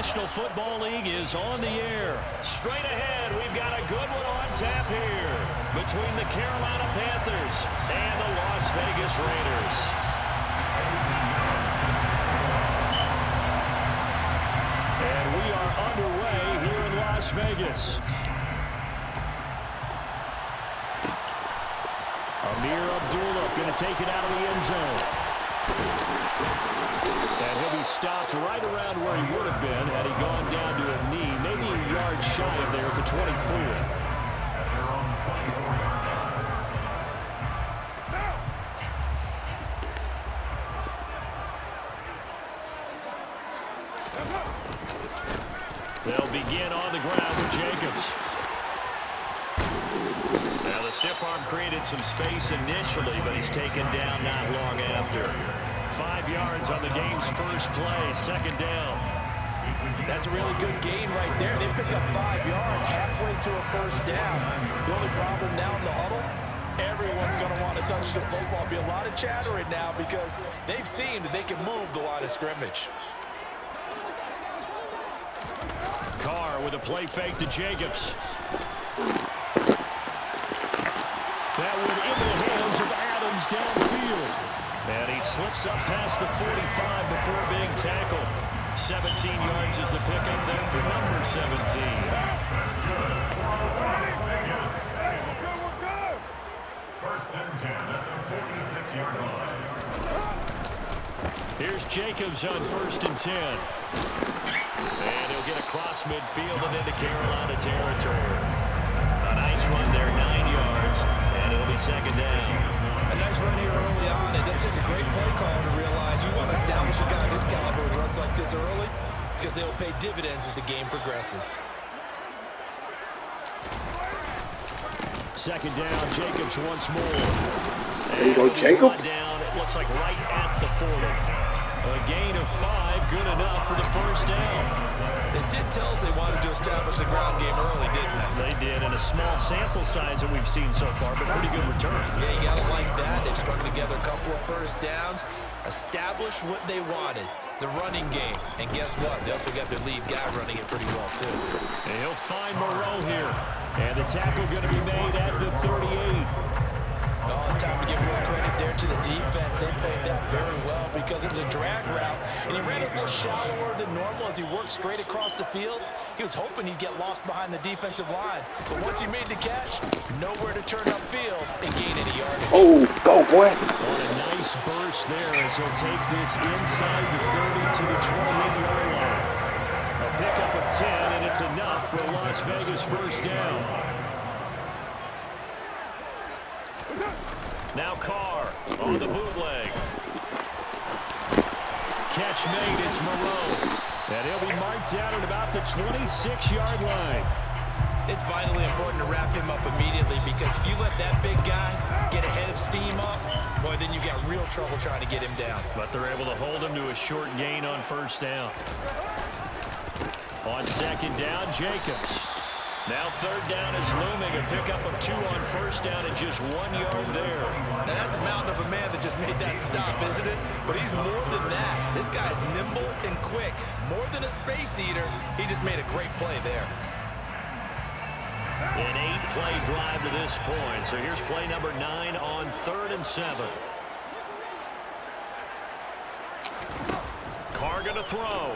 National Football League is on the air. Straight ahead, we've got a good one on tap here between the Carolina Panthers and the Las Vegas Raiders. And we are underway here in Las Vegas. Amir Abdullah going to take it out of the end zone. And he'll be stopped right around where he would have been had he gone down to a knee, maybe a yard shy of there at the 24. They'll begin on the ground with Jacobs. Now the stiff arm created some space initially, but he's taken down not long after. 5 yards on the game's first play, second down. That's a really good gain right there. They picked up 5 yards halfway to a first down. The only problem now in the huddle, everyone's going to want to touch the football. Be a lot of chattering now because they've seen that they can move the line of scrimmage. Carr with a play fake to Jacobs. That one into the hands of Adams downfield. And he slips up past the 45 before being tackled. 17 yards is the pickup there for number 17. First and 10 at the 46-yard line. Here's Jacobs on first and 10. And he'll get across midfield and into Carolina territory. A nice run there, 9 yards, and it'll be second down. A nice run here early on. It doesn't take a great play call to realize you want to establish a guy this caliber with runs like this early because they'll pay dividends as the game progresses. Second down, Jacobs once more. There you go, Jacobs. Down, it looks like right at the 40. A gain of 5, good enough for the first down. They did tell us they wanted to establish the ground game early, didn't they? They did, in a small sample size that we've seen so far, but pretty good return. Yeah, you got to like that. They've strung together a couple of first downs, established what they wanted, the running game. And guess what? They also got their lead guy running it pretty well, too. And he'll find Moreau here. And the tackle going to be made at the 38. Oh, it's time to give more credit there to the defense. They played that very well because it was a drag route, and he ran a little shallower than normal as he worked straight across the field. He was hoping he'd get lost behind the defensive line, but once he made the catch, nowhere to turn upfield and gain any yardage. Oh, go, boy. On a nice burst there as he'll take this inside the 30 to the 28-yard line. A pickup of 10, and it's enough for a Las Vegas first down. Now Carr on the bootleg. Catch made, it's Moreau. And he'll be marked down at about the 26-yard line. It's vitally important to wrap him up immediately because if you let that big guy get ahead of steam up, boy, then you got real trouble trying to get him down. But they're able to hold him to a short gain on first down. On second down, Jacobs. Now third down is looming, a pickup of 2 on first down and just 1 yard there. Now that's a mountain of a man that just made that stop, isn't it? But he's more than that. This guy's nimble and quick. More than a space eater, he just made a great play there. An 8-play drive to this point. So here's play number 9 on 3rd and 7. Carr gonna throw.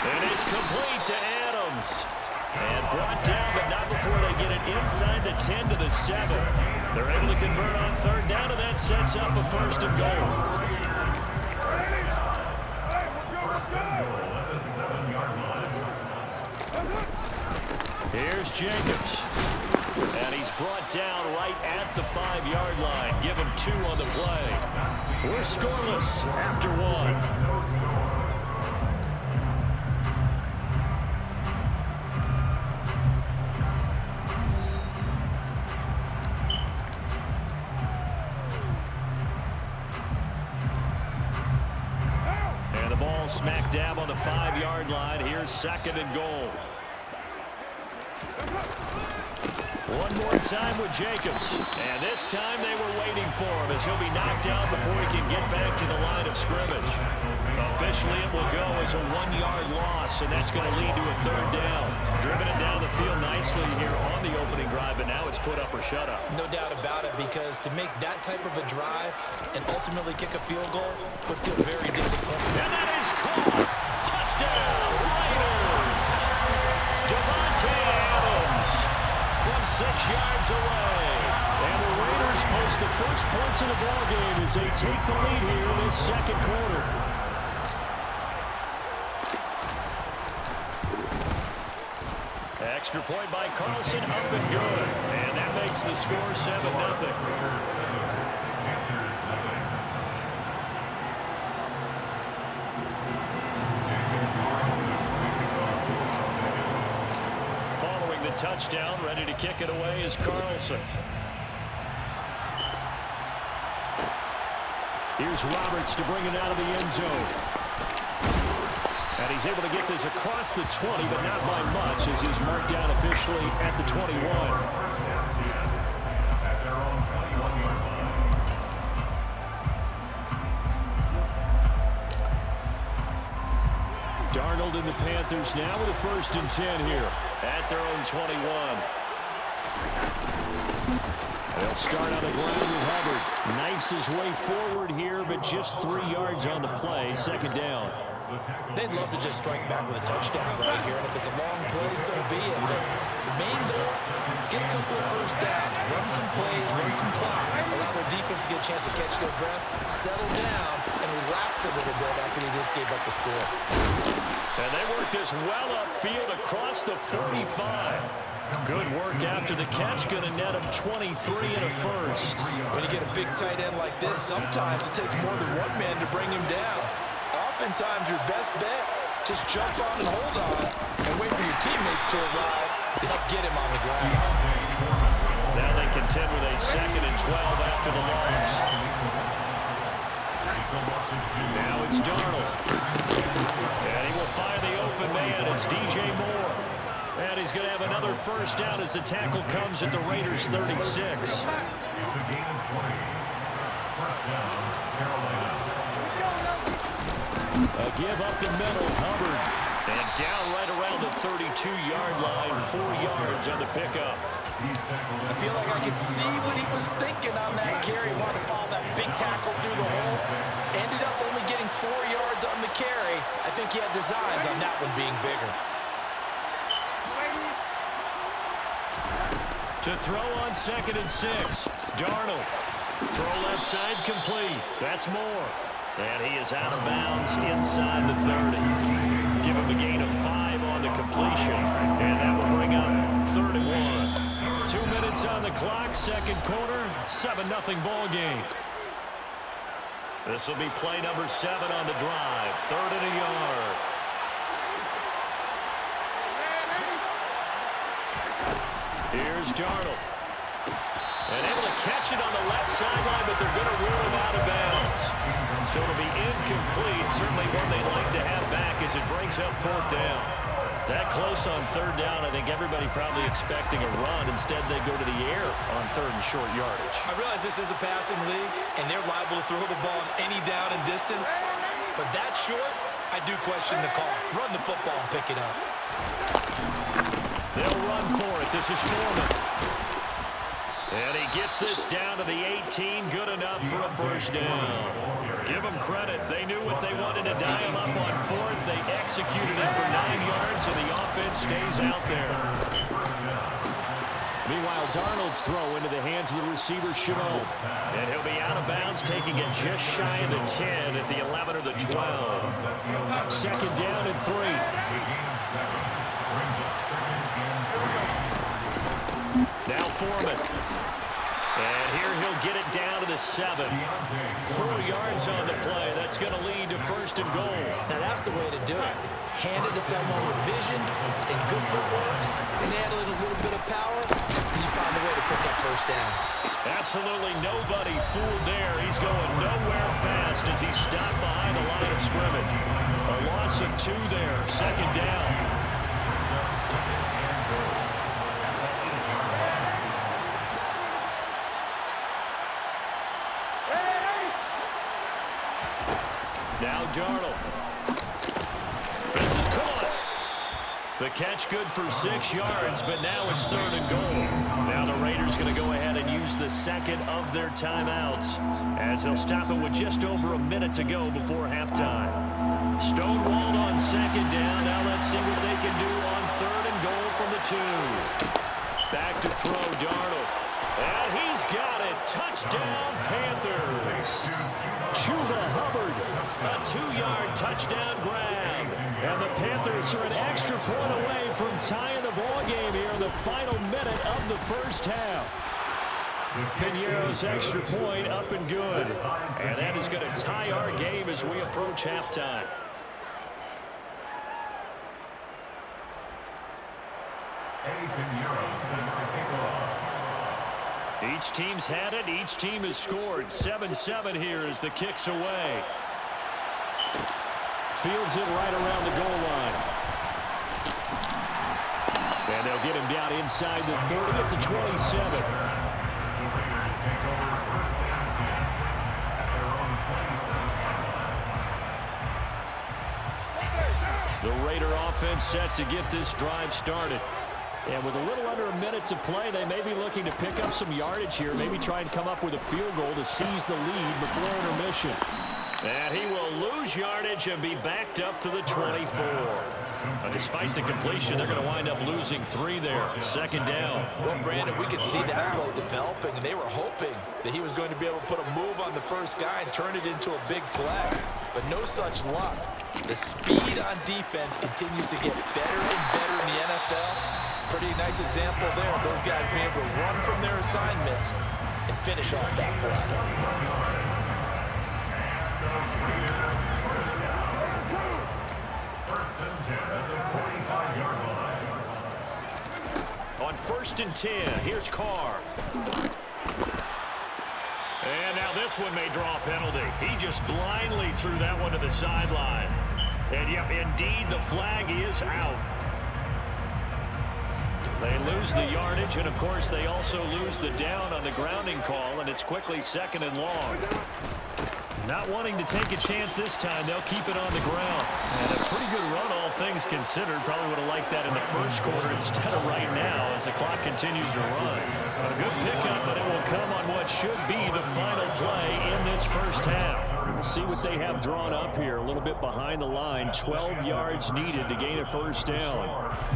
And it's complete to Adams. And brought down, but not before they get it inside the 10 to the 7. They're able to convert on third down, and that sets up a first and goal. Here's Jacobs. And he's brought down right at the 5-yard line. Give him 2 on the play. We're scoreless after 1. Smack dab on the 5-yard line. Here's second and goal. One more time with Jacobs. And this time they were waiting for him as he'll be knocked out before he can get back to the line of scrimmage. Officially, it will go as a 1-yard loss, and that's going to lead to a third down. Driven it down the field nicely here on the opening drive, but now it's put up or shut up. No doubt about it, because to make that type of a drive and ultimately kick a field goal would feel very disappointing. And that is caught. Touchdown, Raiders. Devontae Adams from 6 yards away. And the Raiders post the first points in the ballgame as they take the lead here in this second quarter. Extra point by Carlson, up and good. And that makes the score 7-0. Following the touchdown, ready to kick it away is Carlson. Here's Roberts to bring it out of the end zone. And he's able to get this across the 20, but not by much, as he's marked down officially at the 21. Darnold and the Panthers now with a 1st and 10 here at their own 21. They'll start on the ground with Hubbard. Knifes his way forward here, but just 3 yards on the play. 2nd down. They'd love to just strike back with a touchdown right here, and if it's a long play, so be it. But the main goal, get a couple of 1st downs, run some plays, run some clock, allow their defense to get a chance to catch their breath, settle down, and relax a little bit after they just gave up the score. And they work this well upfield across the 45. Good work after the catch, going to net him 23 and a 1st. When you get a big tight end like this, sometimes it takes more than one man to bring him down. Oftentimes, your best bet, just jump on and hold on and wait for your teammates to arrive to help get him on the ground. Now they contend with a 2nd and 12 after the loss. Now it's Darnold. And he will find the open man. It's DJ Moore. And he's going to have another 1st down as the tackle comes at the Raiders' 36. It's a gain of 20. 1st down, Carolina. A give up the middle, Hubbard. And down right around the 32-yard line, 4 yards on the pickup. I feel like I could see what he was thinking on that carry. Wanted to follow that big tackle through the hole. Ended up only getting 4 yards on the carry. I think he had designs on that one being bigger. To throw on 2nd and 6. Darnold. Throw left side complete. That's Moore. And he is out of bounds inside the 30. Give him a gain of 5 on the completion. And that will bring up 3rd and 1. 2 minutes on the clock, 2nd quarter, 7-0 ball game. This will be play number 7 on the drive. 3rd and a yard. Here's Darnold. And able to catch it on the left sideline, but they're going to rule him out of bounds. So it'll be incomplete. Certainly one they'd like to have back as it brings up 4th down. That close on 3rd down, I think everybody probably expecting a run. Instead, they go to the air on 3rd and short yardage. I realize this is a passing league, and they're liable to throw the ball on any down and distance. But that short, I do question the call. Run the football and pick it up. They'll run for it. This is Foreman. And he gets this down to the 18. Good enough for a 1st down. Give them credit. They knew what they wanted to dial up on 4th. They executed it for 9 yards, and the offense stays out there. Meanwhile, Darnold's throw into the hands of the receiver, Chabot. And he'll be out of bounds, taking it just shy of the 10 at the 11 or the 12. 2nd down and 3. Now Foreman. And here he'll get it down to the 7. 4 yards on the play. That's going to lead to 1st and goal. Now that's the way to do it. Hand it to someone with vision and good footwork, and add a little bit of power, and you find a way to pick up 1st downs. Absolutely nobody fooled there. He's going nowhere fast as he stopped behind the line of scrimmage. A loss of 2 there. 2nd down. Now Darnold. This is caught. The catch good for 6 yards, but now it's 3rd and goal. Now the Raiders going to go ahead and use the second of their timeouts as they'll stop it with just over a minute to go before halftime. Stonewalled on 2nd down. Now let's see what they can do on 3rd and goal from the 2. Back to throw, Darnold. And he's got it. Touchdown, Panthers. Chuba Hubbard, a 2-yard touchdown grab. And the Panthers are an extra point away from tying the ball game here in the final minute of the first half. Piñeiro's extra point up and good. And that is going to tie our game as we approach halftime. Each team's had it. Each team has scored. 7-7 here as the kick's away. Fields it right around the goal line. And they'll get him down inside the 30 at the 27. The Raider offense set to get this drive started. And with a little under a minute to play, they may be looking to pick up some yardage here, maybe try and come up with a field goal to seize the lead before intermission. And he will lose yardage and be backed up to the 24. Despite the completion, they're going to wind up losing 3 there. 2nd down. Well, Brandon, we could see that play developing, and they were hoping that he was going to be able to put a move on the first guy and turn it into a big play. But no such luck. The speed on defense continues to get better and better in the NFL. Pretty nice example there of those guys being able to run from their assignments and finish off that play. On 1st and 10, here's Carr. And now this one may draw a penalty. He just blindly threw that one to the sideline. And yep, indeed, the flag is out. They lose the yardage, and of course they also lose the down on the grounding call, and it's quickly 2nd and long. Not wanting to take a chance this time, they'll keep it on the ground. And a pretty good run, all things considered. Probably would have liked that in the first quarter instead of right now as the clock continues to run. A good pickup, but it will come on what should be the final play in this first half. See what they have drawn up here. A little bit behind the line. 12 yards needed to gain a 1st down.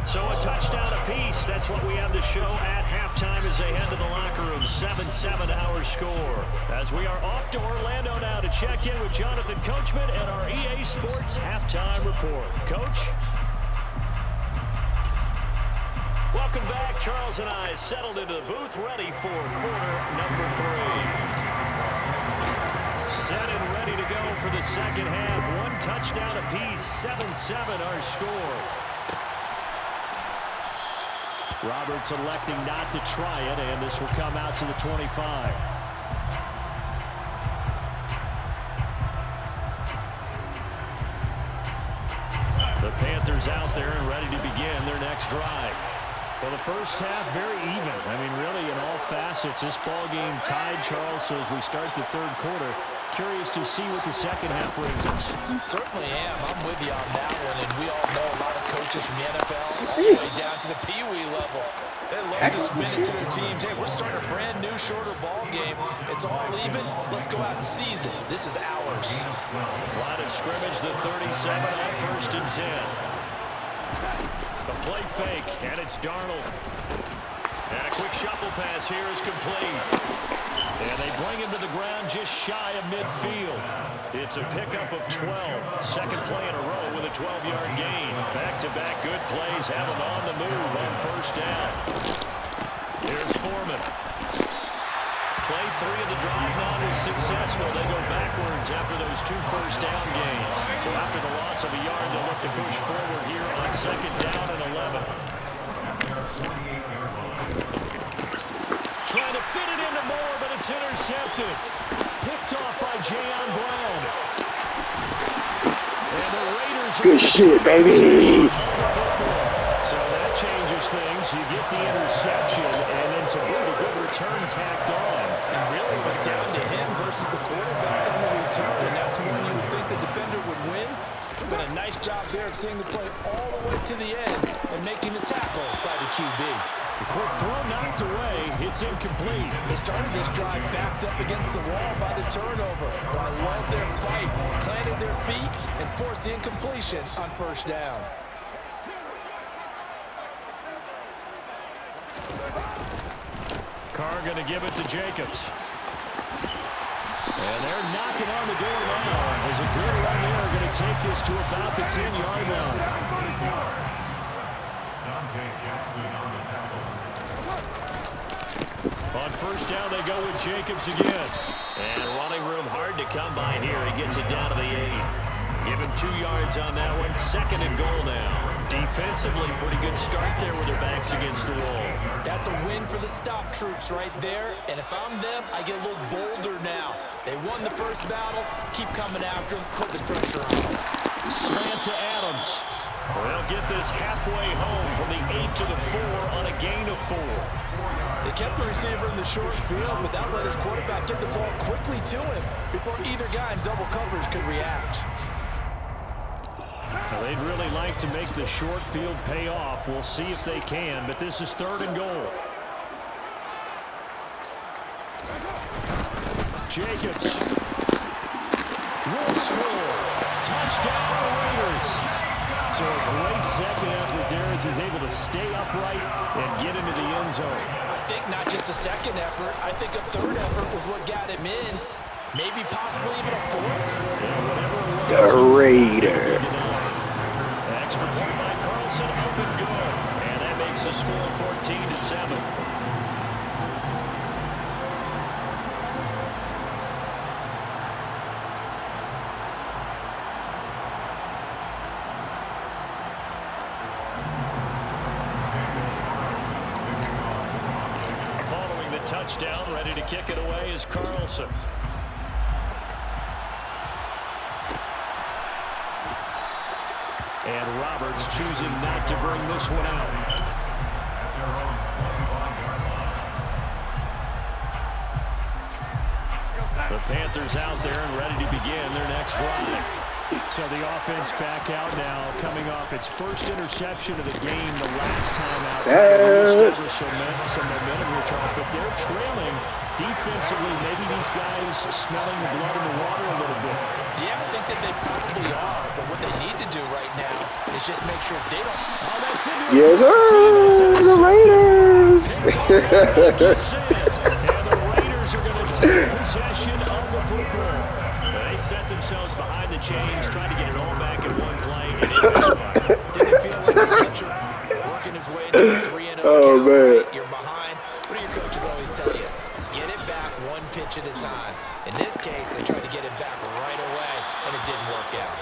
So a touchdown apiece. That's what we have to show at halftime as they head to the locker room. 7-7 our score. As we are off to Orlando now to check in with Jonathan Coachman and our EA Sports halftime report. Coach? Welcome back. Charles and I settled into the booth ready for quarter number 3. Set and ready to go for the second half. 1 touchdown apiece. 7-7 our score. Roberts electing not to try it, and this will come out to the 25. The Panthers out there and ready to begin their next drive. Well, the first half, very even. I mean, really, in all facets, this ball game tied, Charles. So as we start the 3rd quarter, curious to see what the second half brings us. Certainly am. I'm with you on that one. And we all know a lot of coaches from the NFL all the way down to the Pee-wee level. They love to spin it to their teams. Hey, we're starting a brand new, shorter ball game. It's all even. Let's go out and seize it. This is ours. Line of scrimmage, the 37 on 1st and 10. The play fake, and it's Darnold. And a quick shuffle pass here is complete. And they bring him to the ground just shy of midfield. It's a pickup of 12. 2nd play in a row with a 12-yard gain. Back-to-back good plays have him on the move on 1st down. Here's Foreman. Play 3 of the drive not is successful. They go backwards after those 2 1st down gains. So after the loss of a yard, they'll look to push forward here on 2nd down and 11. Trying to fit it into Moore, but it's intercepted. Picked off by Jayon Brown. And the Raiders are... Good shit, baby. So that changes things. You get the interception, and then to boot, a good return tacked on. And really, it was down to him versus the quarterback on the return. And that's when you would think the defender job there of seeing the play all the way to the end and making the tackle by the QB. The quick throw knocked away. It's incomplete. They started this drive backed up against the wall by the turnover, but I love their fight, planted their feet, and forced the incompletion on first down. Carr going to give it to Jacobs. And they're knocking on the door now. There's a good run there. Going to take this to about the 10-yard line. On first down, they go with Jacobs again. And running room hard to come by here. He gets it down to the 8. Give him 2 yards on that one. 2nd and goal now. Defensively, pretty good start there with their backs against the wall. That's a win for the stop troops right there. And if I'm them, I get a little bolder now. They won the first battle. Keep coming after them. Put the pressure on them. Slant to Adams. They'll get this halfway home from the 8 to the 4 on a gain of 4. They kept the receiver in the short field, but that let his quarterback get the ball quickly to him before either guy in double coverage could react. Well, they'd really like to make the short field pay off. We'll see if they can, but this is 3rd and goal. Jacobs will score. Touchdown, Raiders. So a great second effort there as he's able to stay upright and get into the end zone. I think not just a second effort. I think a third effort was what got him in. Maybe possibly even a fourth. The Raiders. Extra point by Carlson, up and good. And that makes the score 14-7. Following the touchdown, ready to kick it away is Carlson. And Roberts choosing not to bring this one out. The Panthers out there and ready to begin their next drive. So the offense back out now, coming off its first interception of the game the last time out. Some momentum here, Charles, but they're trailing defensively. Maybe these guys smelling the blood in the water a little bit. Yeah, I think that they probably are, but what they need to do right now is just make sure they don't. Oh, that's it. Yes, sir. The Raiders. And the Raiders are going to take possession of the football. They set themselves behind the chains, trying to get it all back in one play. Didn't feel like the pitcher working his way into a 3-0 Oh, man. You're behind. What do your coaches always tell you? Get it back one pitch at a time. In this case, they tried to get it back right away, and it didn't work out.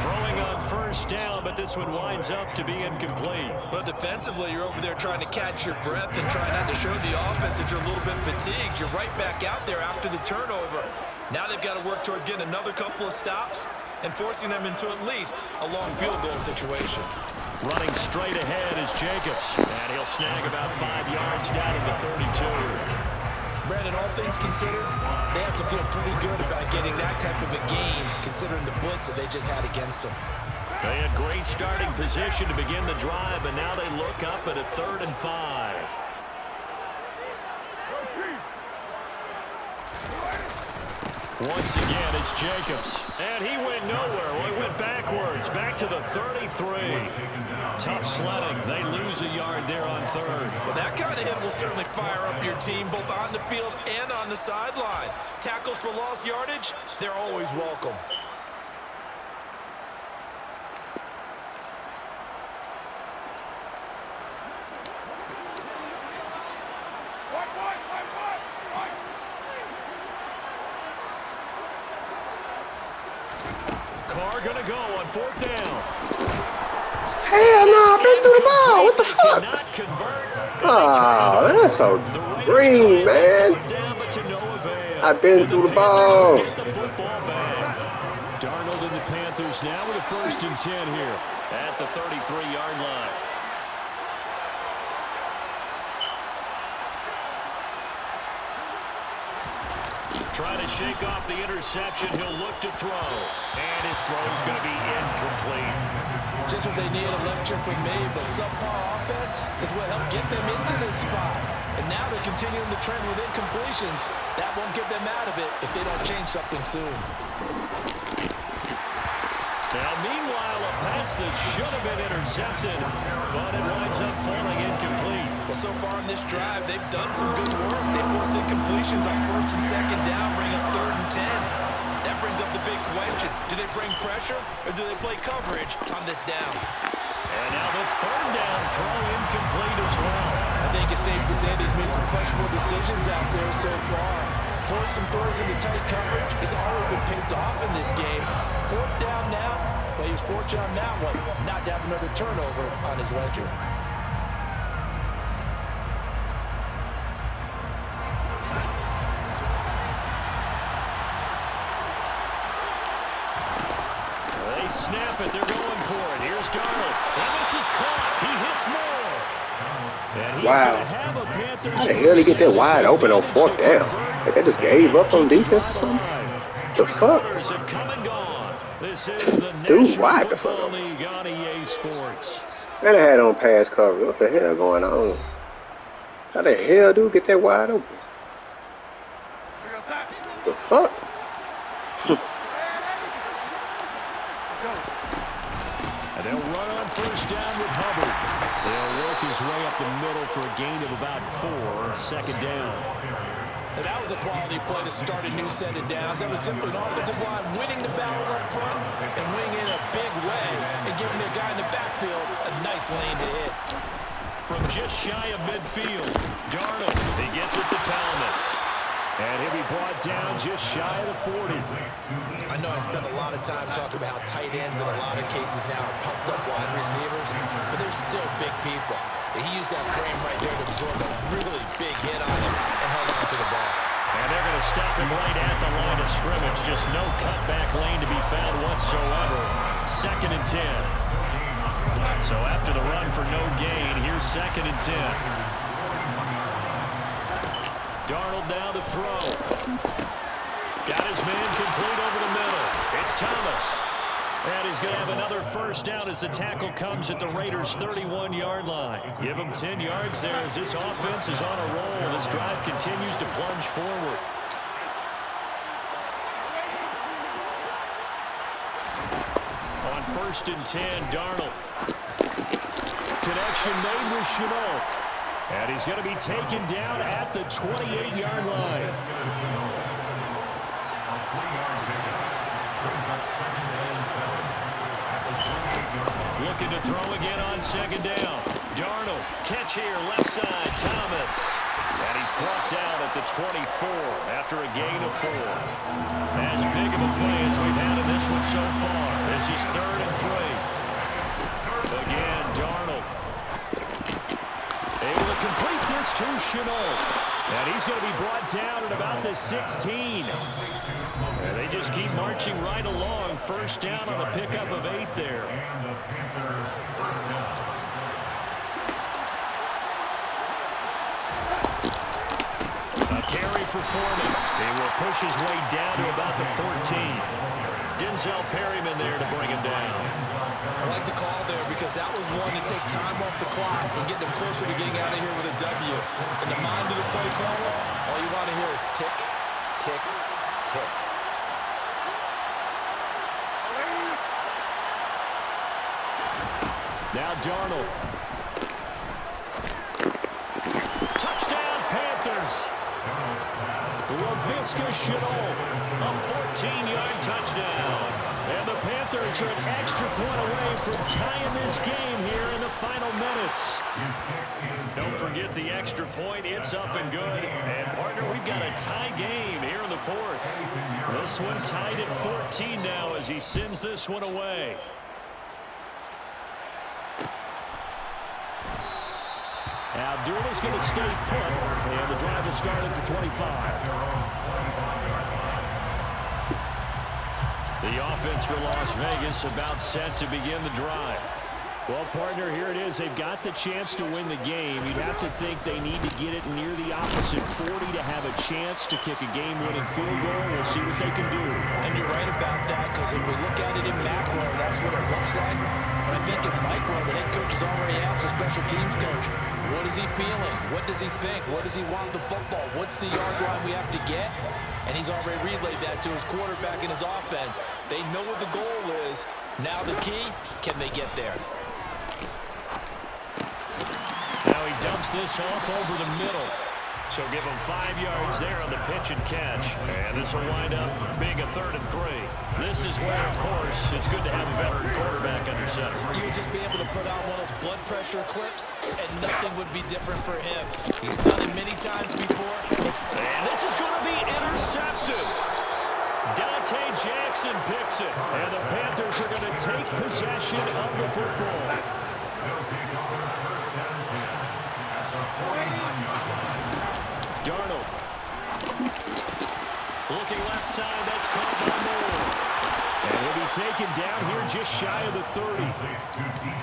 Throwing on first down, but this one winds up to be incomplete. But defensively, you're over there trying to catch your breath and trying not to show the offense that you're a little bit fatigued. You're right back out there after the turnover. Now they've got to work towards getting another couple of stops and forcing them into at least a long field goal situation. Running straight ahead is Jacobs, and he'll snag about 5 yards down to the 32. Brandon, all things considered, they have to feel pretty good about getting that type of a gain, considering the blitz that they just had against them. They had great starting position to begin the drive, but now they look up at a 3rd and 5. Once again, it's Jacobs. And he went nowhere. Well, he went backwards, back to the 33. Tough sledding. They lose a yard there on 3rd. Well, that kind of hit will certainly fire up your team, both on the field and on the sideline. Tackles for lost yardage, they're always welcome. Carr gonna go on 4th down. Hell no, I've been through the ball. What the fuck? Cannot convert. Oh, that's so green, man. I've been through the ball. Darnold and the Panthers now with a 1st and 10 here at the 33-yard line. Trying to shake off the interception. He'll look to throw. And his throw is going to be incomplete. Just what they need, electric from me, but subpar offense is what helped get them into this spot. And now they're continuing the trend with incompletions. That won't get them out of it if they don't change something soon. Now, meanwhile, a pass that should have been intercepted, but it winds up falling incomplete. Well, so far in this drive, they've done some good work. They forced incompletions on 1st and 2nd down, bring up 3rd and 10. That brings up the big question. Do they bring pressure, or do they play coverage on this down? And now the 3rd down throw incomplete as well. I think it's safe to say they've made some questionable decisions out there so far. Forced some throws into tight coverage. He's already been picked off in this game. 4th down now, but he was fortunate on that one, not to have another turnover on his ledger. They snap it. They're going for it. Here's Darnold. And this is caught. He hits more. Wow. How the hell did he get that wide open on 4th down? Like they just gave up on defense or something? The fuck? Dude, wide the fuck up. And I had on pass coverage. What the hell going on? How the hell do we get that wide open? The fuck? And they'll run on 1st down with Hubbard. They'll work his way up the middle for a gain of about 4, 2nd down. And that was a quality play to start a new set of downs. That was simply an offensive line winning the battle up front and winning in a big way and giving their guy in the backfield a nice lane to hit. From just shy of midfield, Darnold, he gets it to Thomas. And he'll be brought down just shy of the 40. I know I spent a lot of time talking about how tight ends in a lot of cases now are pumped up wide receivers, but they're still big people. He used that frame right there to absorb a really big hit on him and held on to the ball. And they're going to stop him right at the line of scrimmage. Just no cutback lane to be found whatsoever. 2nd and 10. So after the run for no gain, here's 2nd and 10. Darnold down to throw. Got his man complete over the middle. It's Thomas. And he's going to have another 1st down as the tackle comes at the Raiders' 31-yard line. Give him 10 yards there as this offense is on a roll. This drive continues to plunge forward. On 1st and 10, Darnold. Connection made with Chenault. And he's going to be taken down at the 28-yard line. Looking to throw again on 2nd down. Darnold, catch here, left side, Thomas. And he's brought down at the 24 after a gain of 4. As big of a play as we've had in this one so far. This is 3rd and 3. Again, Darnold. Able to complete this to Chenault. And he's going to be brought down at about the 16. And they just keep marching right along. 1st down on the pickup of 8 there. A carry for Foreman. He will push his way down to about the 14. Denzel Perryman there to bring him down. I like the call there because that was one to take time off the clock and get them closer to getting out of here with a W. In the mind of the play caller, all you want to hear is tick, tick, tick. Now Darnold. Touchdown, Panthers. LaVisca Chenault, a 14-yard touchdown. And the Panthers are an extra point away from tying this game here in the final minutes. Don't forget the extra point. It's up and good. And, partner, we've got a tie game here in the 4th. This one tied at 14 now as he sends this one away. Abdullah's going to stay put, and the drive will start at the 25. The offense for Las Vegas about set to begin the drive. Well, partner, here it is. They've got the chance to win the game. You'd have to think they need to get it near the opposite 40 to have a chance to kick a game-winning field goal. We'll see what they can do. And you're right about that, because if we look at it in macro, that's what it looks like. But I think in micro, the head coach has already asked the special teams coach, what is he feeling? What does he think? What does he want the football? What's the yard line we have to get? And he's already relayed that to his quarterback and his offense. They know what the goal is. Now the key, can they get there? Now he dumps this off over the middle. So give him 5 yards there on the pitch and catch. And this will wind up being a 3rd and 3. This is where, of course, it's good to have a veteran quarterback under center. You would just be able to put on one of those blood pressure clips, and nothing would be different for him. He's done it many times before. And this is going to be intercepted. Dante Jackson picks it. And the Panthers are going to take possession of the football. Darnold. Looking left side, that's caught by Moore. And he'll be taken down here just shy of the 30. All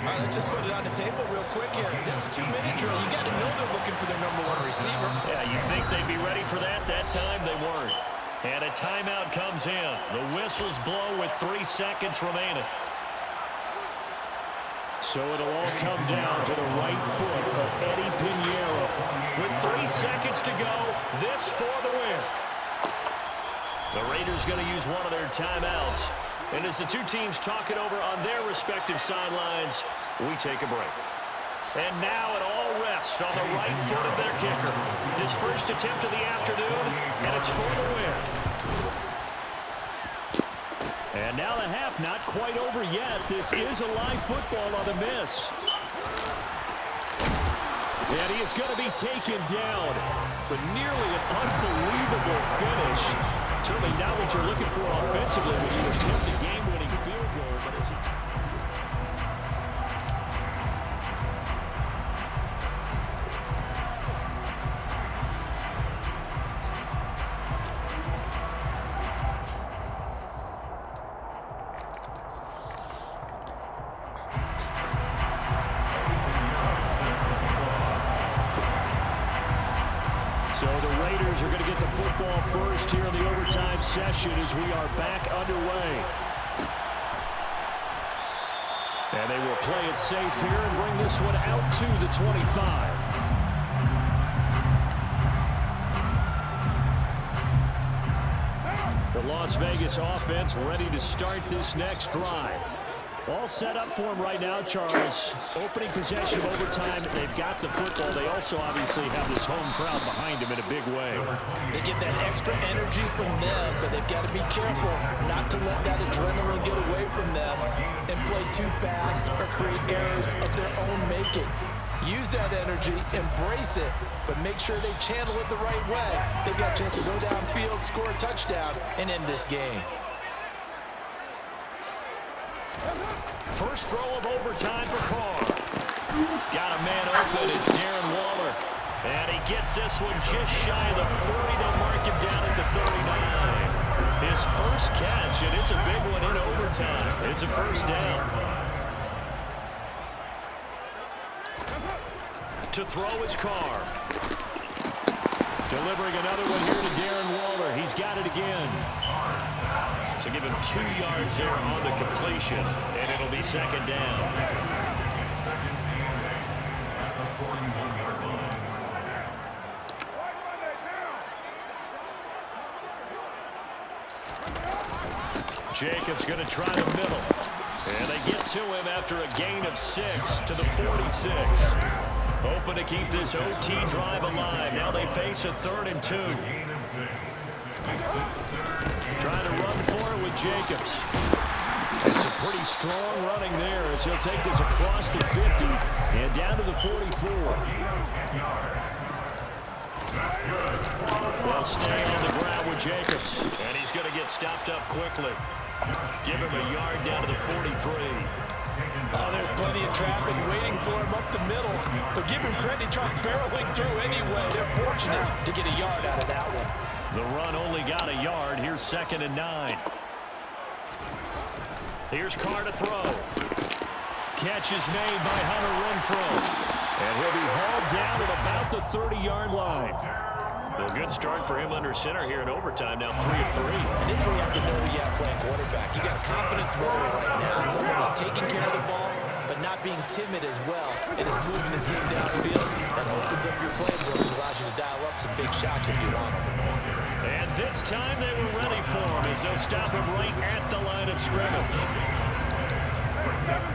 right, let's just put it on the table real quick here. This is 2-minute drill. You got to know they're looking for their #1 receiver. Yeah, you think they'd be ready for that? That time they weren't. And a timeout comes in. The whistles blow with 3 seconds remaining. So it'll all come down to the right foot of Eddie Pinheiro. With 3 seconds to go, this for the win. The Raiders going to use one of their timeouts. And as the two teams talk it over on their respective sidelines, we take a break. And now it all rests on the right foot of their kicker. His first attempt of the afternoon, and it's for the win. And now the half not quite over yet. This is a live football on the miss. And he is going to be taken down. But nearly an unbelievable finish. Certainly not what you're looking for offensively when you attempt a game-winning field goal. But as it... So the Raiders are going to get the football first here in the overtime session as we are back underway. And they will play it safe here and bring this one out to the 25. The Las Vegas offense ready to start this next drive. All set up for him right now, Charles. Opening possession of overtime. They've got the football. They also obviously have this home crowd behind them in a big way. They get that extra energy from them, but they've got to be careful not to let that adrenaline get away from them and play too fast or create errors of their own making. Use that energy, embrace it, but make sure they channel it the right way. They've got a chance to go downfield, score a touchdown, and end this game. First throw of overtime for Carr. Got a man open. It's Darren Waller. And he gets this one just shy of the 40. They'll mark him down at the 39. His first catch, and it's a big one in overtime. It's a first down. To throw is Carr. Delivering another one here to Darren Waller. He's got it again. So give him 2 yards there on the completion, and it'll be second down. Jacobs going to try the middle. And they get to him after a gain of 6 to the 46. Hoping to keep this OT drive alive. Now they face a 3rd and 2. Trying to run for it with Jacobs. It's a pretty strong running there as he'll take this across the 50 and down to the 44. They'll stay on the ground with Jacobs, and he's going to get stopped up quickly. Give him a yard down to the 43. Oh, there's plenty of traffic waiting for him up the middle. But give him credit, he tried barreling through anyway. They're fortunate to get a yard out of that one. The run only got a yard. Here's 2nd and 9. Here's Carr to throw. catch is made by Hunter Renfrow. And he'll be hauled down at about the 30-yard line. Well, good start for him under center here in overtime. Now 3 of 3. And this is where you have to know who you have playing quarterback. You got a confident thrower right now. Someone who's taking care of the ball, but not being timid as well. And is moving the team downfield. That opens up your playbook and allows you to dial up some big shots if you want them. And this time they were ready for him as they'll stop him right at the line of scrimmage. At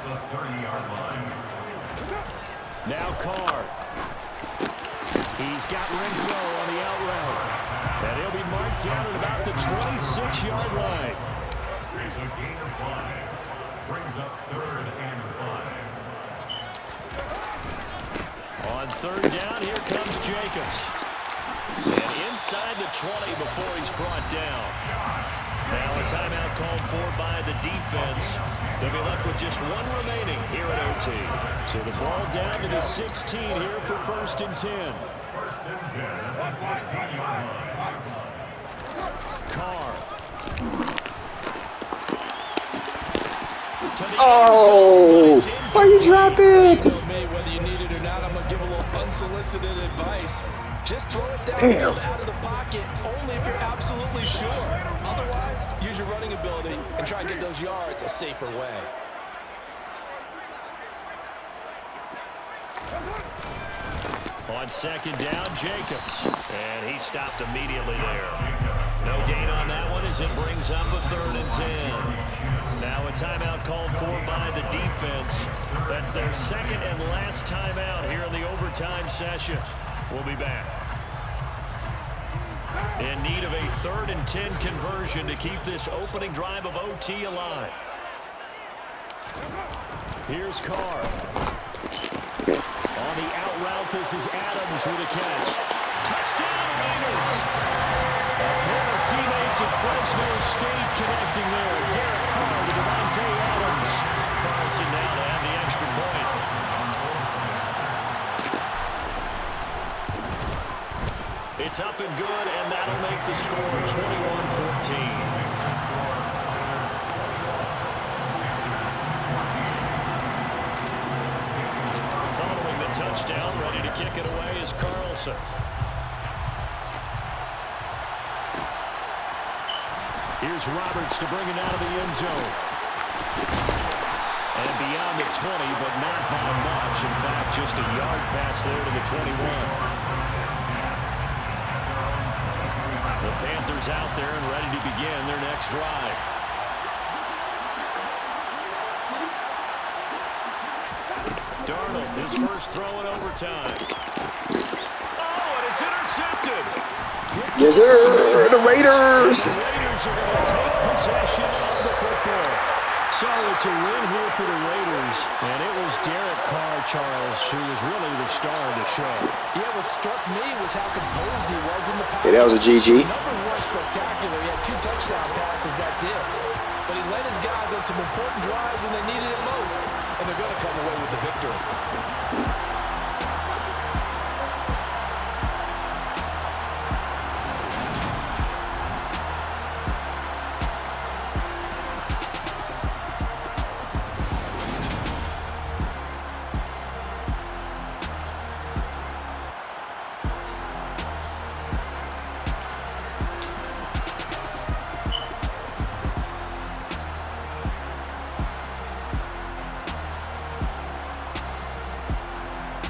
the 30-yard line. Now Carr. He's got Renfrow on the out route. And he'll be marked down at about the 26-yard line. There's a gain of 5. Brings up 3rd and 5. On 3rd down, here comes Jacobs. And inside the 20 before he's brought down. Now a timeout called for by the defense. They'll be left with just one remaining here at OT. So the ball down to the 16 here for 1st and 10. 1st and 10 at the 16-yard line. Carr. Oh, why you drop it? Whether you need it or not, I'm going to give a little unsolicited advice. Just throw it downfield out of the pocket, only if you're absolutely sure. Otherwise, use your running ability and try and get those yards a safer way. On 2nd down, Jacobs. And he stopped immediately there. No gain on that one as it brings up a 3rd and 10. Now a timeout called for by the defense. That's their 2nd and last timeout here in the overtime session. We'll be back. In need of a 3rd and 10 conversion to keep this opening drive of OT alive. Here's Carr. On the out route, this is Adams with a catch. Touchdown, Raiders! A pair of teammates at Fresno State connecting there. Derek Carr to Devontae Adams. Carlson now to have the extra point. It's up and good, and that'll make the score 21-14. Touchdown, ready to kick it away is Carlson. Here's Roberts to bring it out of the end zone. And beyond the 20, but not by much. In fact, just a yard pass there to the 21. The Panthers out there and ready to begin their next drive. Darnold, his first throw in overtime. Oh, and it's intercepted. Yes, sir. The Raiders. The Raiders are going to take possession of the football. So it's a win here for the Raiders. And it was Derek Carr, Charles, who was really the star of the show. Yeah, what struck me was how composed he was in the pocket. Yeah, that was a GG. Numbers weren't spectacular. He had 2 touchdown passes, that's it. But he led his guys on some important drives when they needed it most. And they're going to come away with the victory.